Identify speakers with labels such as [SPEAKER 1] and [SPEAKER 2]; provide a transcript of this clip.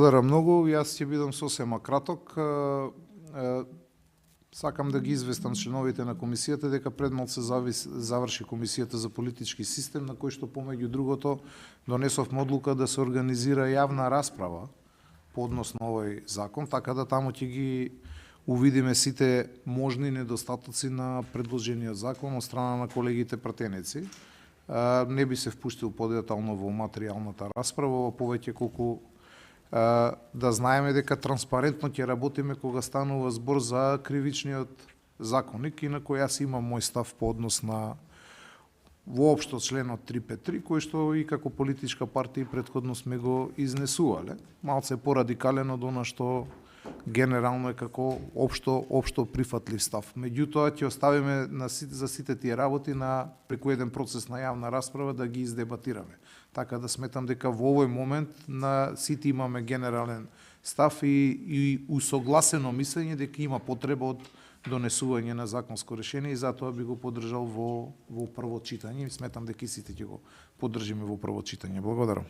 [SPEAKER 1] Благодарам многу, јас ќе бидам сосема краток. Сакам да ги известам членовите на комисијата дека пред малце заврши комисијата за политички систем, на кој што помеѓу другото донесовме одлука да се организира јавна расправа по однос на овој закон, така да таму ќе ги увидиме сите можни недостатоци на предложениот закон од страна на колегите пратеници. Не би се впуштил подетално во материјалната расправа, повеќе колку да знаеме дека транспарентно ќе работиме кога станува збор за кривичниот законник, инако јас имам мој став по однос на воопшто членот 353, кој што и како политичка партија претходно сме го изнесувале. Малце порадикален од она што генерално е како општо прифатлив став. Меѓутоа ќе оставиме за сите тие работи преку еден процес на јавна расправа да ги издебатираме. Така да сметам дека во овој момент на сите имаме генерален став и усогласено мислење дека има потреба од донесување на законско решение и затоа би го поддржал во прво читање и сметам дека сите ќе го поддржиме во прво читање. Благодарам.